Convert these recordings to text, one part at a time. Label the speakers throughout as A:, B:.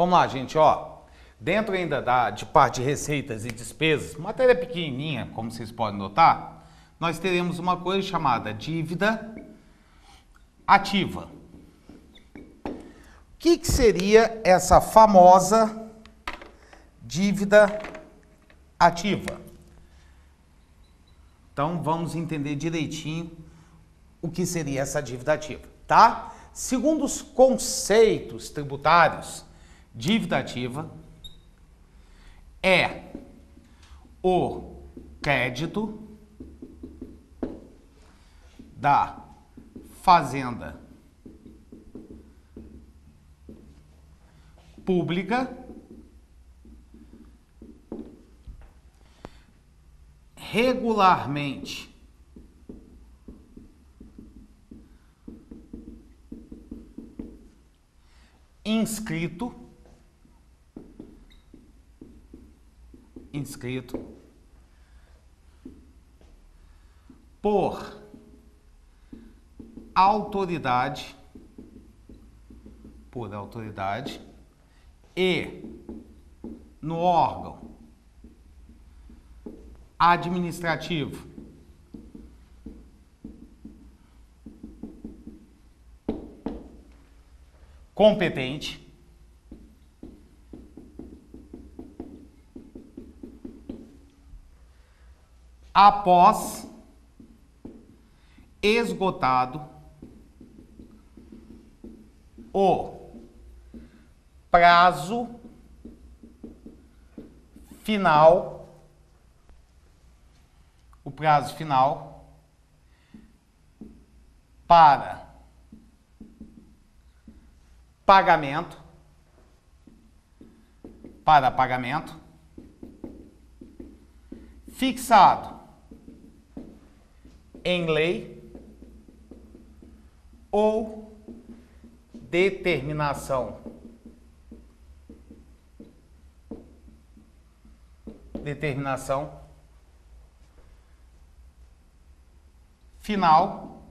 A: Vamos lá, gente, ó. Dentro ainda de parte de receitas e despesas, matéria pequenininha, como vocês podem notar, nós teremos uma coisa chamada dívida ativa. O que seria essa famosa dívida ativa? Então, vamos entender direitinho o que seria essa dívida ativa, tá? Segundo os conceitos tributários, dívida ativa é o crédito da fazenda pública regularmente inscrito por autoridade e no órgão administrativo competente após esgotado o prazo final para pagamento fixado em lei ou determinação final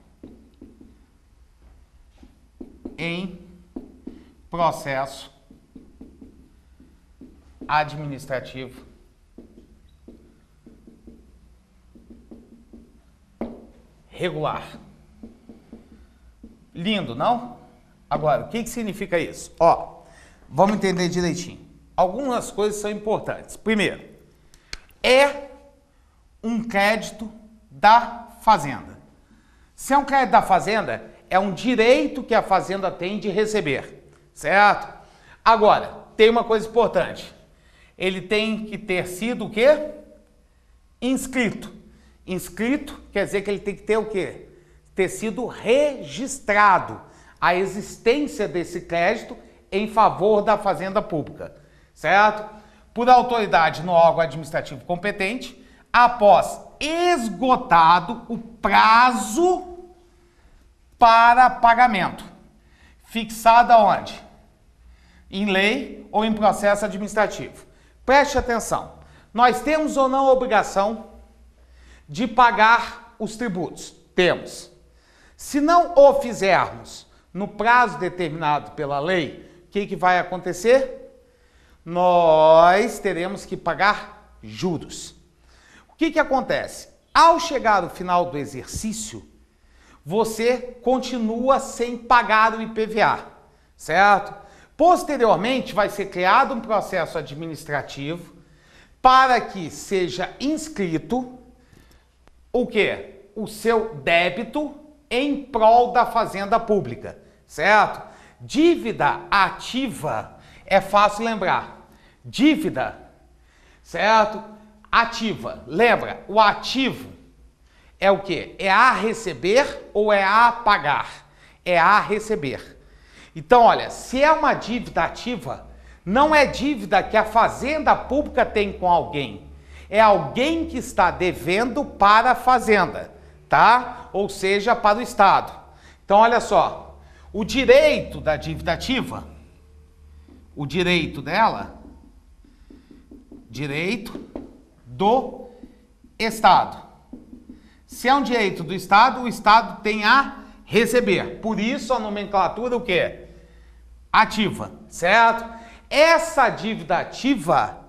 A: em processo administrativo regular. Lindo, não? Agora, o que significa isso? Ó, vamos entender direitinho. Algumas coisas são importantes. Primeiro, é um crédito da fazenda. Se é um crédito da fazenda, é um direito que a fazenda tem de receber, certo? Agora, tem uma coisa importante. Ele tem que ter sido o quê? Inscrito. Inscrito quer dizer que ele tem que ter o quê? Ter sido registrado a existência desse crédito em favor da fazenda pública, certo? Por autoridade no órgão administrativo competente, após esgotado o prazo para pagamento, fixado aonde? Em lei ou em processo administrativo. Preste atenção, nós temos ou não a obrigação de pagar os tributos? Temos. Se não o fizermos no prazo determinado pela lei, o que vai acontecer? Nós teremos que pagar juros. O que acontece? Ao chegar ao final do exercício, você continua sem pagar o IPVA, certo? Posteriormente, vai ser criado um processo administrativo para que seja inscrito o quê? O seu débito em prol da fazenda pública, certo? Dívida ativa é fácil lembrar. Dívida, certo? Ativa. Lembra, o ativo é o quê? É a receber ou é a pagar? É a receber. Então, olha, se é uma dívida ativa, não é dívida que a fazenda pública tem com alguém. É alguém que está devendo para a fazenda, tá? Ou seja, para o Estado. Então, olha só, o direito da dívida ativa, o direito dela, direito do Estado. Se é um direito do Estado, o Estado tem a receber. Por isso, a nomenclatura o quê? Ativa, certo? Essa dívida ativa,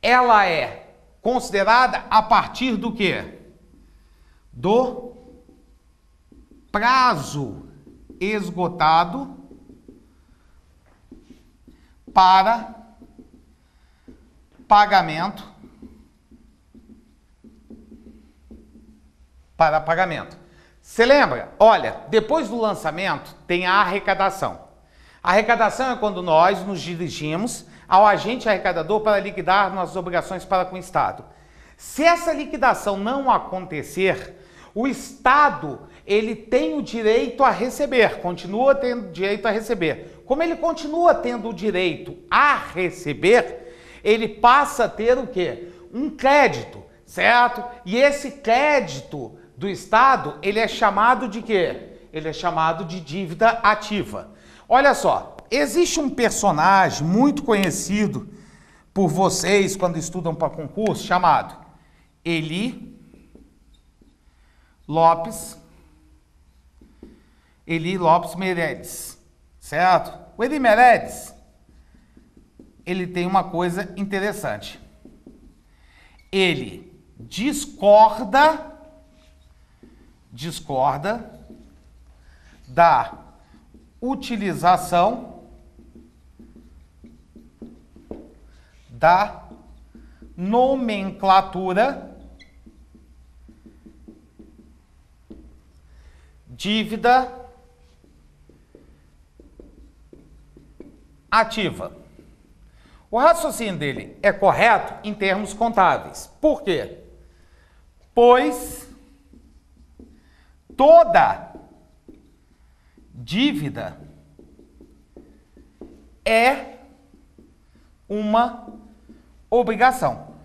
A: ela é considerada a partir do quê? Do prazo esgotado para pagamento. Você lembra? Olha, depois do lançamento tem a arrecadação. A arrecadação é quando nós nos dirigimos ao agente arrecadador para liquidar nossas obrigações para com o Estado. Se essa liquidação não acontecer, o Estado ele tem o direito a receber, continua tendo direito a receber. Como ele continua tendo o direito a receber, ele passa a ter o quê? Um crédito, certo? E esse crédito do Estado, ele é chamado de quê? Ele é chamado de dívida ativa. Olha só, existe um personagem muito conhecido por vocês quando estudam para concurso, chamado Eli Lopes Meireles, certo? O Eli Meireles, ele tem uma coisa interessante. Ele discorda da utilização da nomenclatura dívida ativa. O raciocínio dele é correto em termos contábeis. Por quê? Pois toda dívida é uma obrigação.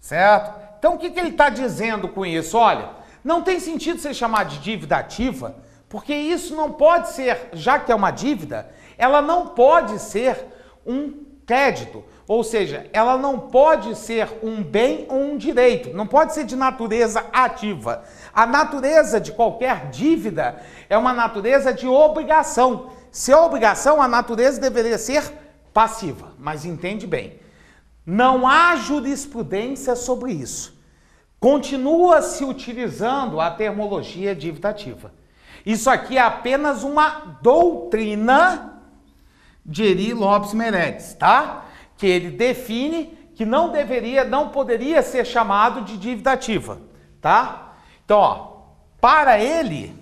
A: Certo? Então, o que ele está dizendo com isso? Olha, não tem sentido você chamar de dívida ativa, porque isso não pode ser, já que é uma dívida, ela não pode ser um crédito. Ou seja, ela não pode ser um bem ou um direito, não pode ser de natureza ativa. A natureza de qualquer dívida é uma natureza de obrigação. Se é obrigação, a natureza deveria ser passiva. Mas entende bem, não há jurisprudência sobre isso. Continua se utilizando a termologia dívida ativa. Isso aqui é apenas uma doutrina de Eli Lopes Meireles, tá? Que ele define que não poderia ser chamado de dívida ativa, tá? Então, ó, para ele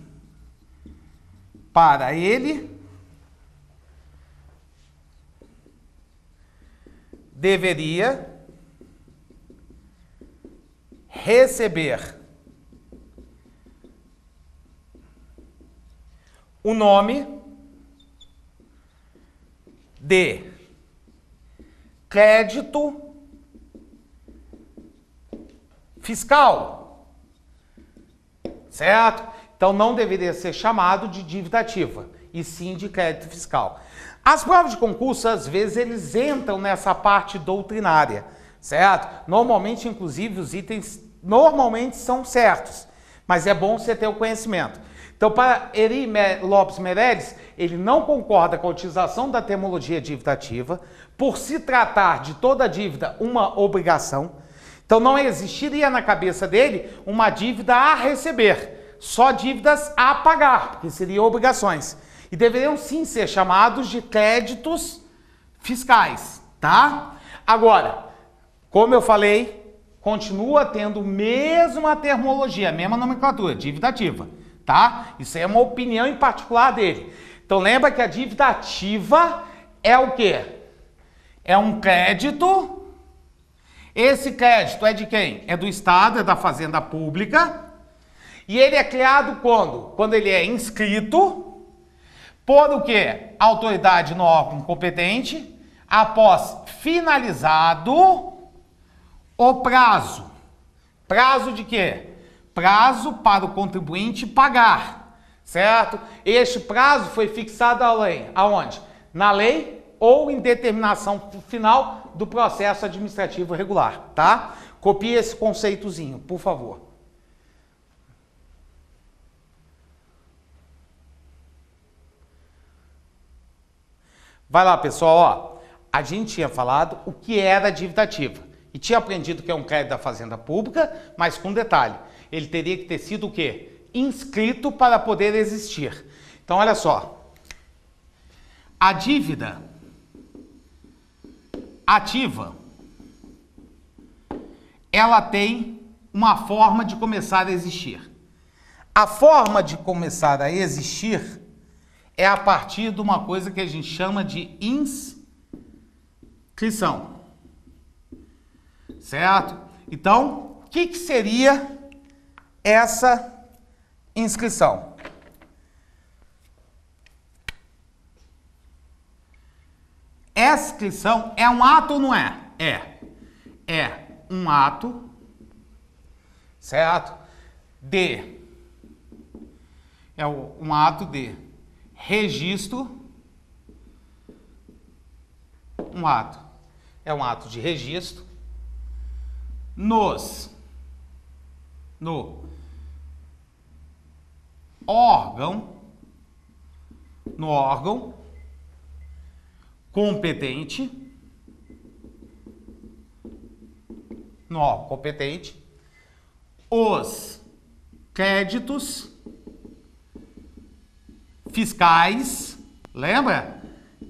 A: deveria receber o nome de crédito fiscal, certo? Então não deveria ser chamado de dívida ativa, e sim de crédito fiscal. As provas de concurso, às vezes, eles entram nessa parte doutrinária, certo? Normalmente, inclusive, os itens normalmente são certos, mas é bom você ter o conhecimento. Então, para Eli Lopes Meireles, ele não concorda com a utilização da termologia dívida ativa, por se tratar de toda dívida uma obrigação. Então, não existiria na cabeça dele uma dívida a receber, só dívidas a pagar, porque seriam obrigações. E deveriam sim ser chamados de créditos fiscais, tá? Agora, como eu falei, continua tendo mesma termologia, a mesma nomenclatura, dívida ativa, tá? Isso aí é uma opinião em particular dele. Então lembra que a dívida ativa é o quê? É um crédito. Esse crédito é de quem? É do Estado, é da Fazenda Pública. E ele é criado quando? Quando ele é inscrito por o quê? Autoridade no órgão competente, após finalizado o prazo. Prazo de quê? Prazo para o contribuinte pagar, certo? Este prazo foi fixado aonde? Na lei ou em determinação final do processo administrativo regular, tá? Copie esse conceitozinho, por favor. Vai lá, pessoal, ó. A gente tinha falado o que era a dívida ativa e tinha aprendido que é um crédito da Fazenda Pública, mas com detalhe, ele teria que ter sido o quê? Inscrito para poder existir. Então, olha só. A dívida ativa, ela tem uma forma de começar a existir. A forma de começar a existir é a partir de uma coisa que a gente chama de inscrição. Certo? Então, o que seria essa inscrição? Essa inscrição é um ato ou não é? É um ato, certo? Um ato de registro. É um ato de registro no órgão competente, os créditos fiscais, lembra?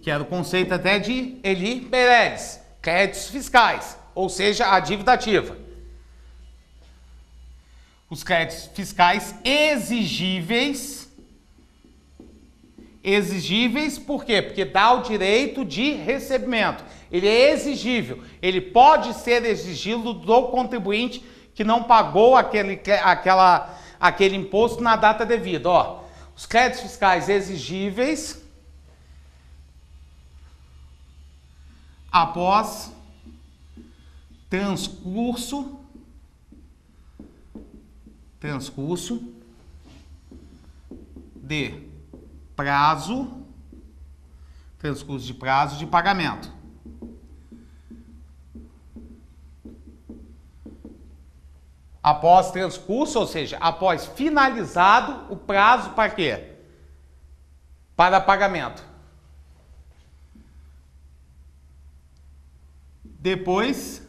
A: Que era o conceito até de Eli Meirelles, créditos fiscais, ou seja, a dívida ativa. Os créditos fiscais exigíveis, por quê? Porque dá o direito de recebimento. Ele é exigível, ele pode ser exigido do contribuinte que não pagou aquele imposto na data devida. Ó, os créditos fiscais exigíveis após transcurso de prazo de pagamento. Após transcurso, ou seja, após finalizado o prazo para quê? Para pagamento. Depois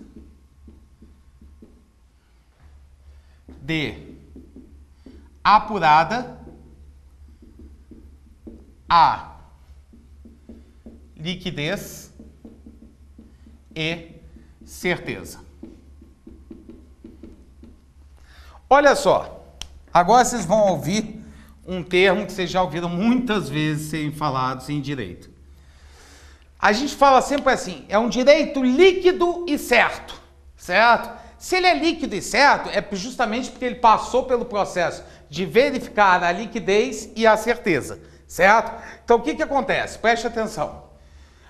A: de apurada a liquidez e certeza. Olha só, agora vocês vão ouvir um termo que vocês já ouviram muitas vezes serem falados em direito. A gente fala sempre assim, é um direito líquido e certo, certo? Se ele é líquido e certo, é justamente porque ele passou pelo processo de verificar a liquidez e a certeza, certo? Então, o que acontece? Preste atenção.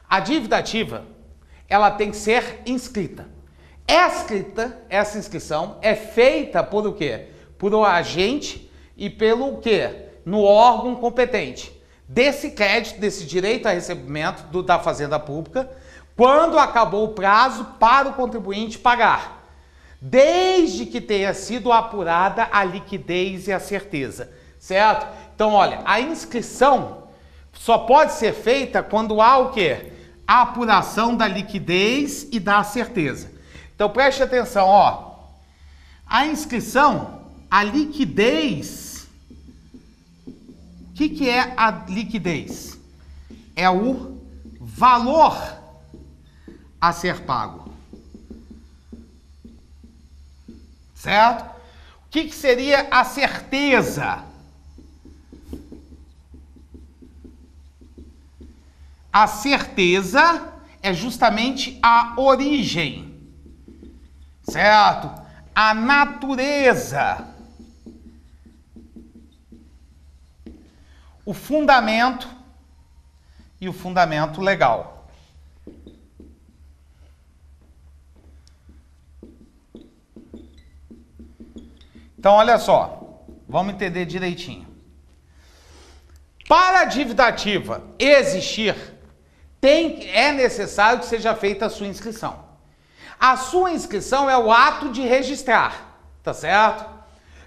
A: A dívida ativa, ela tem que ser inscrita. Essa inscrição é feita por o quê? Por o agente e pelo quê? No órgão competente. Desse crédito, desse direito a recebimento da Fazenda Pública, quando acabou o prazo para o contribuinte pagar. Desde que tenha sido apurada a liquidez e a certeza, certo? Então, olha, a inscrição só pode ser feita quando há o quê? A apuração da liquidez e da certeza. Então, preste atenção, ó. A inscrição, a liquidez. O que é a liquidez? É o valor a ser pago. Certo? O que seria a certeza? A certeza é justamente a origem. Certo? A natureza. O fundamento e o fundamento legal. Então, olha só, vamos entender direitinho. Para a dívida ativa existir, é necessário que seja feita a sua inscrição. A sua inscrição é o ato de registrar, tá certo?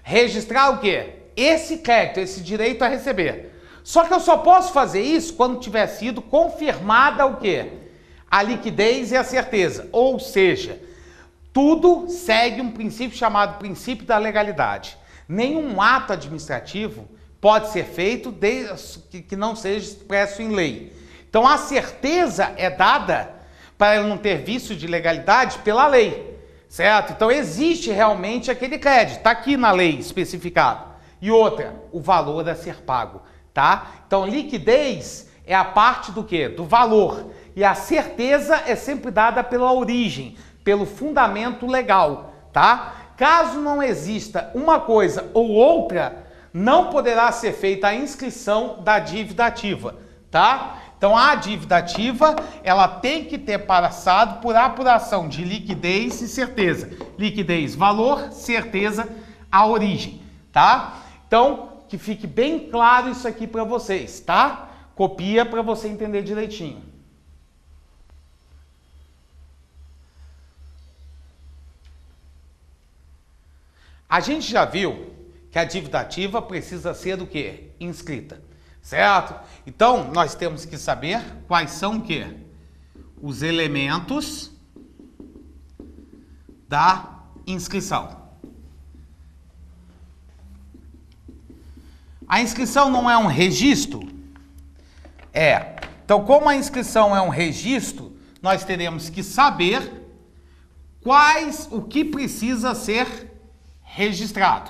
A: Registrar o quê? Esse crédito, esse direito a receber. Só que eu só posso fazer isso quando tiver sido confirmada o quê? A liquidez e a certeza. Ou seja, tudo segue um princípio chamado princípio da legalidade. Nenhum ato administrativo pode ser feito desde que não seja expresso em lei. Então a certeza é dada para ele não ter vício de legalidade pela lei, certo? Então existe realmente aquele crédito, está aqui na lei especificado. E outra, o valor a ser pago, tá? Então liquidez é a parte do quê? Do valor. E a certeza é sempre dada pela origem, pelo fundamento legal, tá? Caso não exista uma coisa ou outra, não poderá ser feita a inscrição da dívida ativa, tá? Então a dívida ativa, ela tem que ter passado por apuração de liquidez e certeza. Liquidez, valor, certeza, a origem, tá? Então, que fique bem claro isso aqui para vocês, tá? Copia para você entender direitinho. A gente já viu que a dívida ativa precisa ser do quê? Inscrita, certo? Então, nós temos que saber quais são o quê? Os elementos da inscrição. A inscrição não é um registro? É. Então, como a inscrição é um registro, nós teremos que saber o que precisa ser registrado.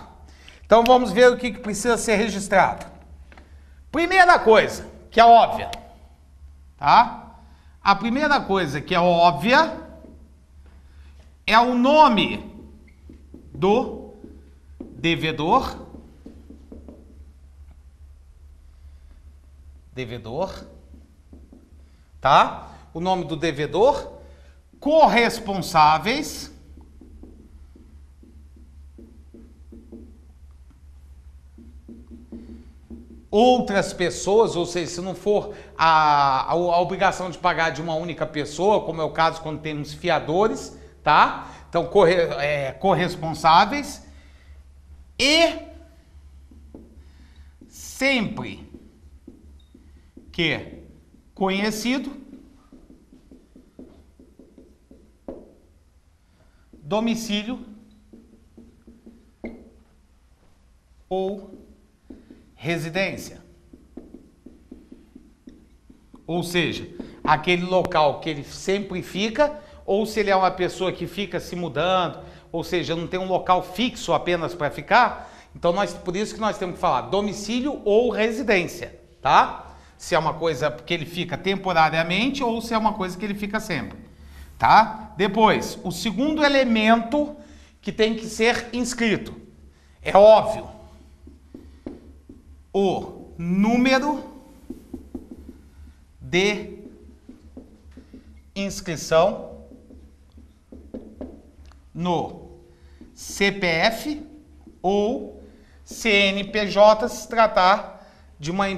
A: Então vamos ver o que precisa ser registrado. Primeira coisa, que é óbvia, tá? A primeira coisa que é óbvia é o nome do devedor. Tá? O nome do devedor, corresponsáveis, outras pessoas, ou seja, se não for a obrigação de pagar de uma única pessoa, como é o caso quando temos fiadores, tá? Então, corresponsáveis e sempre que conhecido, domicílio ou residência. Ou seja, aquele local que ele sempre fica, ou se ele é uma pessoa que fica se mudando, ou seja, não tem um local fixo apenas para ficar, então por isso que nós temos que falar domicílio ou residência, tá? Se é uma coisa que ele fica temporariamente ou se é uma coisa que ele fica sempre, tá? Depois, o segundo elemento que tem que ser inscrito, é óbvio, o número de inscrição no CPF ou CNPJ se tratar de uma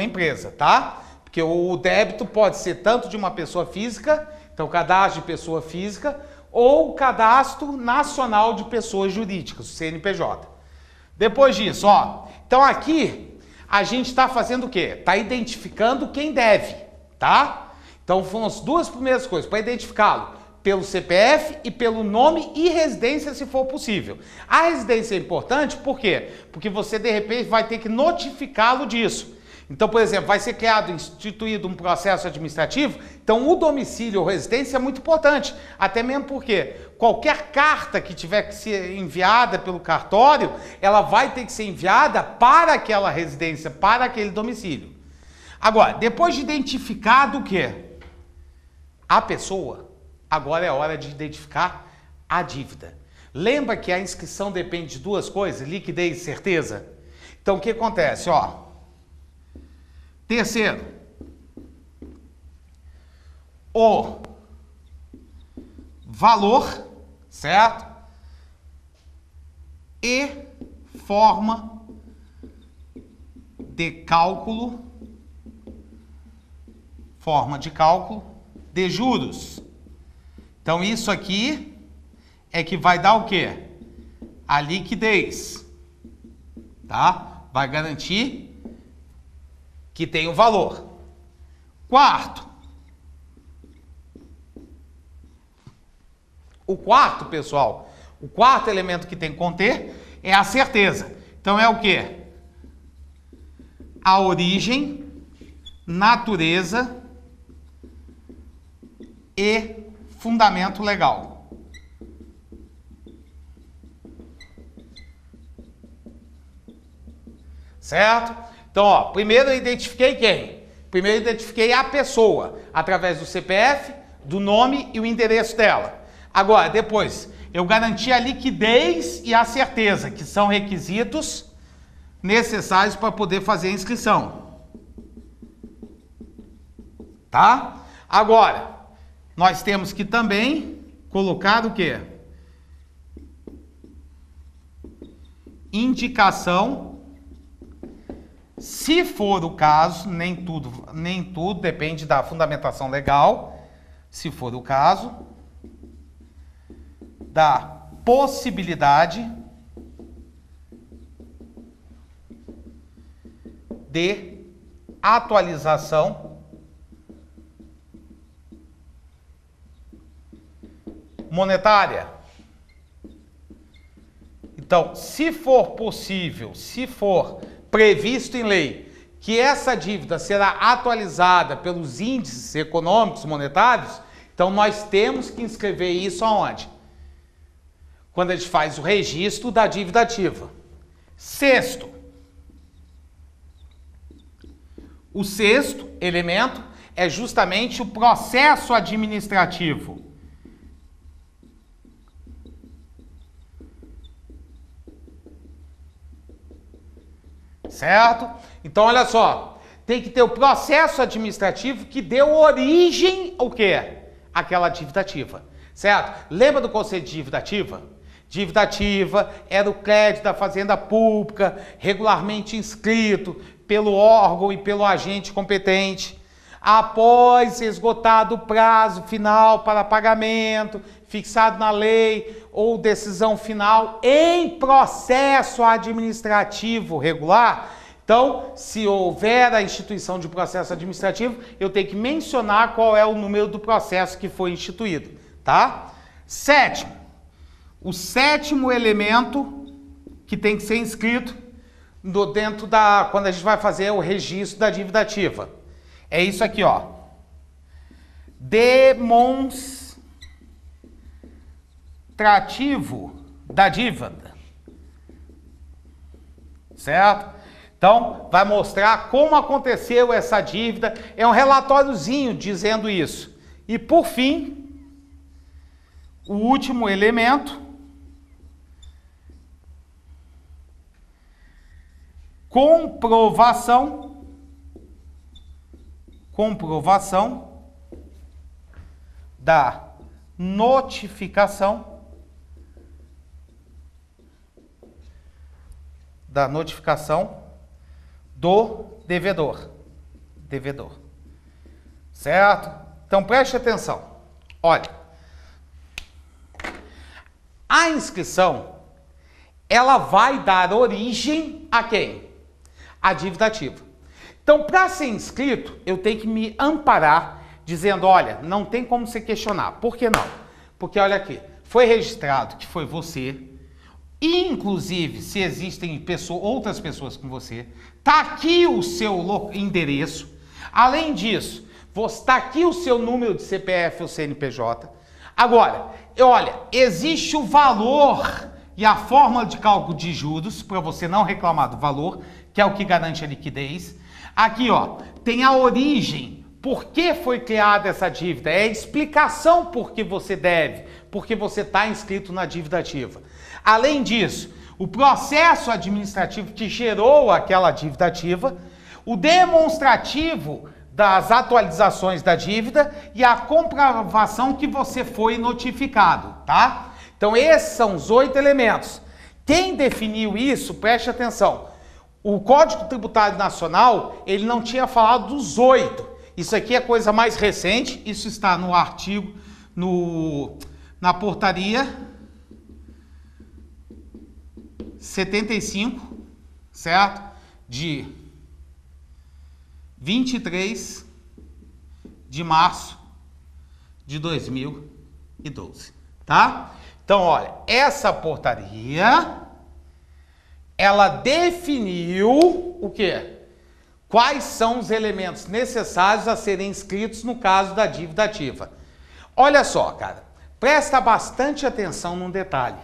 A: empresa, tá? Porque o débito pode ser tanto de uma pessoa física, então cadastro de pessoa física, ou cadastro nacional de pessoas jurídicas, o CNPJ. Depois disso, ó, então aqui a gente está fazendo o quê? Está identificando quem deve, tá? Então foram as duas primeiras coisas, para identificá-lo pelo CPF e pelo nome e residência, se for possível. A residência é importante, por quê? Porque você, de repente, vai ter que notificá-lo disso. Então, por exemplo, vai ser instituído um processo administrativo, então o domicílio ou residência é muito importante, até mesmo porque qualquer carta que tiver que ser enviada pelo cartório, ela vai ter que ser enviada para aquela residência, para aquele domicílio. Agora, depois de identificado o quê? A pessoa, agora é hora de identificar a dívida. Lembra que a inscrição depende de duas coisas, liquidez e certeza? Então, o que acontece? Ó, terceiro, o valor, certo? E forma de cálculo, de juros. Então, isso aqui é que vai dar o quê? A liquidez, tá? Vai garantir que tem o valor. Quarto. O quarto, pessoal, o quarto elemento que tem que conter é a certeza. Então é o quê? A origem, natureza e fundamento legal. Certo? Então, ó, primeiro eu identifiquei quem? Primeiro eu identifiquei a pessoa, através do CPF, do nome e o endereço dela. Agora, depois, eu garanti a liquidez e a certeza, que são requisitos necessários para poder fazer a inscrição. Tá? Agora, nós temos que também colocar o quê? Indicação, se for o caso, nem tudo depende da fundamentação legal, se for o caso, da possibilidade de atualização monetária. Então, se for possível, se for previsto em lei que essa dívida será atualizada pelos índices econômicos monetários, então nós temos que inscrever isso aonde? Quando a gente faz o registro da dívida ativa. Sexto. O sexto elemento é justamente o processo administrativo. Certo? Então, olha só. Tem que ter o processo administrativo que deu origem ao quê? Àquela dívida ativa. Certo? Lembra do conceito de dívida ativa? Dívida ativa era o crédito da fazenda pública, regularmente inscrito pelo órgão e pelo agente competente. Após esgotado o prazo final para pagamento, fixado na lei ou decisão final em processo administrativo regular. Então, se houver a instituição de processo administrativo, eu tenho que mencionar qual é o número do processo que foi instituído, tá? Sétimo. O sétimo elemento que tem que ser inscrito dentro da... quando a gente vai fazer o registro da dívida ativa. É isso aqui, ó. Demonstrativo da dívida. Certo? Então, vai mostrar como aconteceu essa dívida. É um relatóriozinho dizendo isso. E, por fim, o último elemento... comprovação da notificação do devedor. Certo? Então preste atenção. Olha, a inscrição, ela vai dar origem a quem? A dívida ativa. Então, para ser inscrito, eu tenho que me amparar dizendo, olha, não tem como você questionar. Por que não? Porque, olha aqui, foi registrado que foi você, inclusive, se existem outras pessoas com você, está aqui o seu endereço. Além disso, está aqui o seu número de CPF ou CNPJ. Agora, olha, existe o valor e a fórmula de cálculo de juros, para você não reclamar do valor, que é o que garante a liquidez. Aqui, ó, tem a origem, por que foi criada essa dívida, é a explicação por que você deve, porque você está inscrito na dívida ativa. Além disso, o processo administrativo que gerou aquela dívida ativa, o demonstrativo das atualizações da dívida e a comprovação que você foi notificado, tá? Então, esses são os 8 elementos. Quem definiu isso, preste atenção, o Código Tributário Nacional, ele não tinha falado dos 8. Isso aqui é coisa mais recente, isso está no artigo, na portaria 75, certo? De 23 de março de 2012, tá? Então, olha, essa portaria, ela definiu o quê? Quais são os elementos necessários a serem inscritos no caso da dívida ativa. Olha só, cara, presta bastante atenção num detalhe.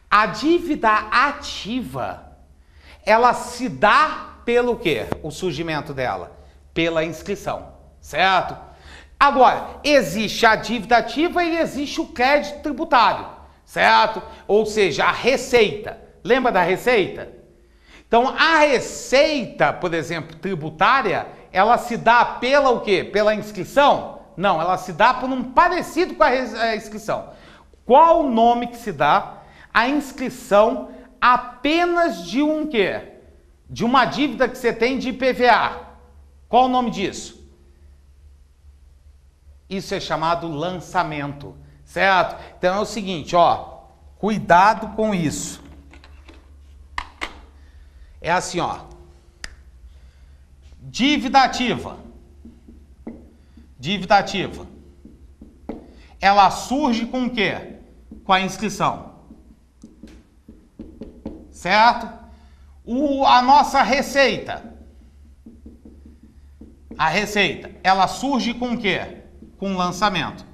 A: A dívida ativa, ela se dá pelo quê? O surgimento dela? Pela inscrição, certo? Agora, existe a dívida ativa e existe o crédito tributário, certo? Ou seja, a receita. Lembra da receita? Então, a receita, por exemplo, tributária, ela se dá pela o quê? Pela inscrição? Não, ela se dá por um parecido com a inscrição. Qual o nome que se dá à inscrição apenas de um quê? De uma dívida que você tem de IPVA. Qual o nome disso? Isso é chamado lançamento, certo? Então é o seguinte, ó, cuidado com isso. É assim, ó. Dívida ativa. Dívida ativa. Ela surge com o quê? Com a inscrição. Certo? A nossa receita. A receita, ela surge com o quê? Com o lançamento.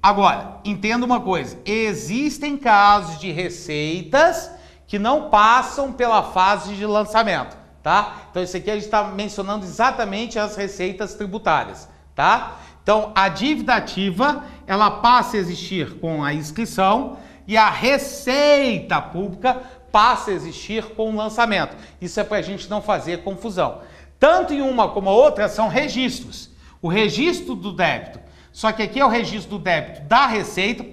A: Agora, entenda uma coisa. Existem casos de receitas que não passam pela fase de lançamento, tá? Então, isso aqui a gente está mencionando exatamente as receitas tributárias, tá? Então, a dívida ativa, ela passa a existir com a inscrição e a receita pública passa a existir com o lançamento. Isso é para a gente não fazer confusão. Tanto em uma como a outra são registros. O registro do débito, só que aqui é o registro do débito da receita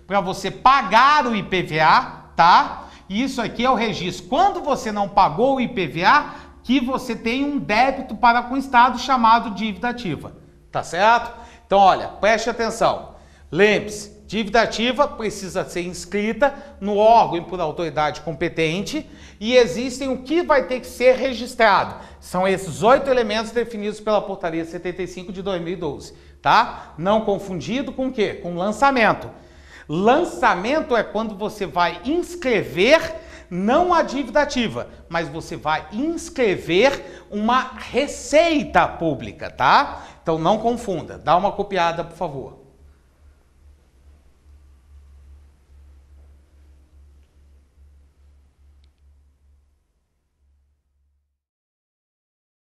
A: para você pagar o IPVA, tá? E isso aqui é o registro. Quando você não pagou o IPVA, que você tem um débito para com o Estado chamado dívida ativa. Tá certo? Então, olha, preste atenção. Lembre-se, dívida ativa precisa ser inscrita no órgão por autoridade competente e existem o que vai ter que ser registrado. São esses 8 elementos definidos pela Portaria 75 de 2012, tá? Não confundido com o quê? Com lançamento. Lançamento é quando você vai inscrever não a dívida ativa, mas você vai inscrever uma receita pública, tá? Então não confunda. Dá uma copiada, por favor.